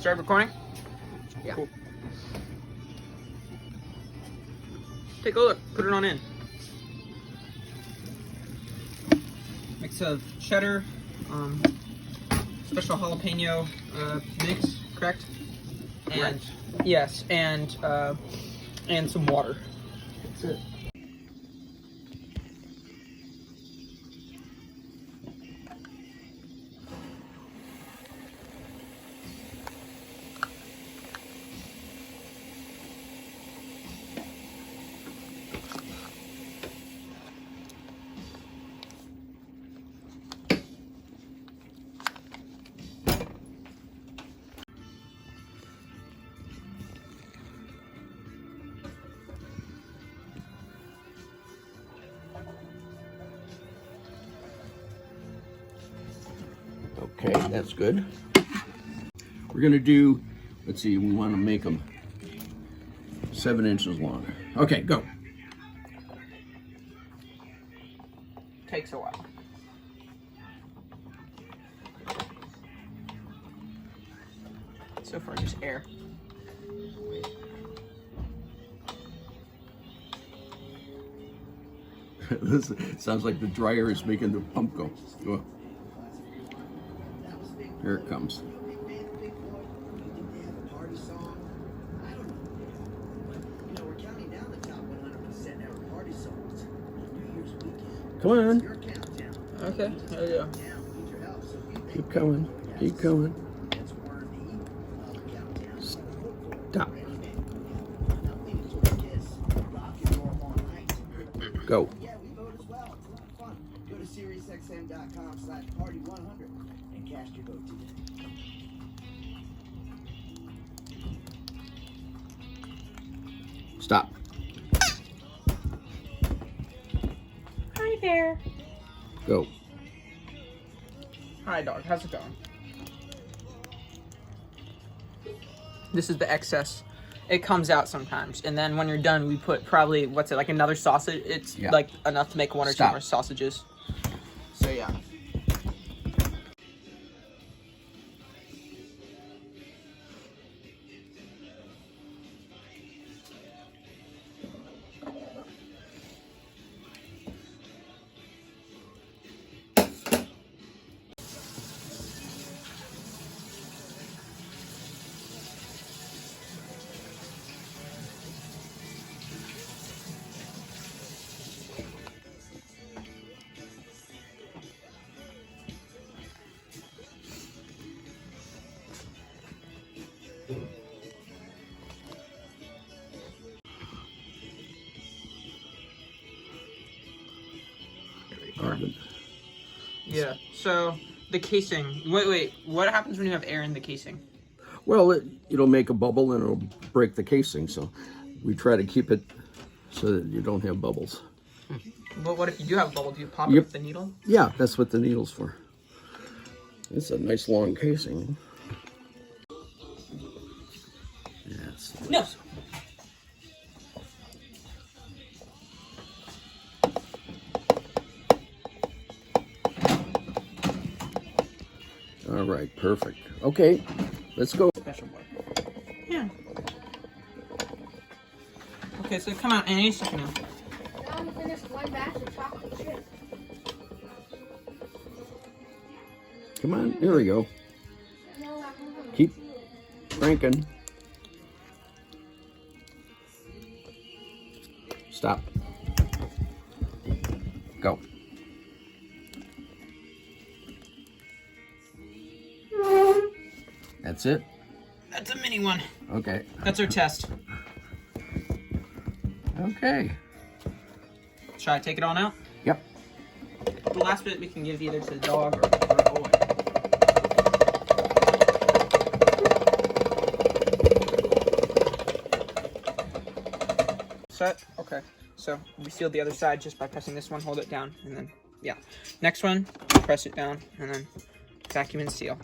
Start recording? Yeah. Cool. Take a look. Put it on in. Mix of cheddar, special jalapeno mix, correct? And yes, and some water. That's it. Okay, that's good. We're gonna do, let's see, we want to make them 7 inches longer. Okay, go. Takes a while. So far, just air. This sounds like the dryer is making the pump go. Go. Here it comes. Come on. Okay, there you go. Keep going. Keep going. Stop. Go. Go to SiriusXM.com/party100 and cast your vote today. Stop. Hi there. Go. Hi, dog. How's it going? This is the excess. It comes out sometimes, and then when you're done, we put probably like another sausage. It's like enough to make 1 or 2 more sausages. So yeah. Yeah. So the casing. Wait. What happens when you have air in the casing? Well, it'll make a bubble and it'll break the casing. So we try to keep it so that you don't have bubbles. But what if you do have a bubble? Do you pop it with the needle? Yeah, that's what the needle's for. It's a nice long casing. Yes. No. All right, perfect. Okay, let's go. Special boy. Yeah. Okay, so come out any second now. I only finished 1 batch of chocolate chip. Come on, here we go. Keep cranking. Stop. Go. That's it? That's a mini one. Okay. That's our test. Okay. Should I take it on out? Yep. The last bit we can give either to the dog or a boy. Set. Okay. So we sealed the other side just by pressing this one, hold it down, and then, yeah. Next one, press it down, and then vacuum and seal.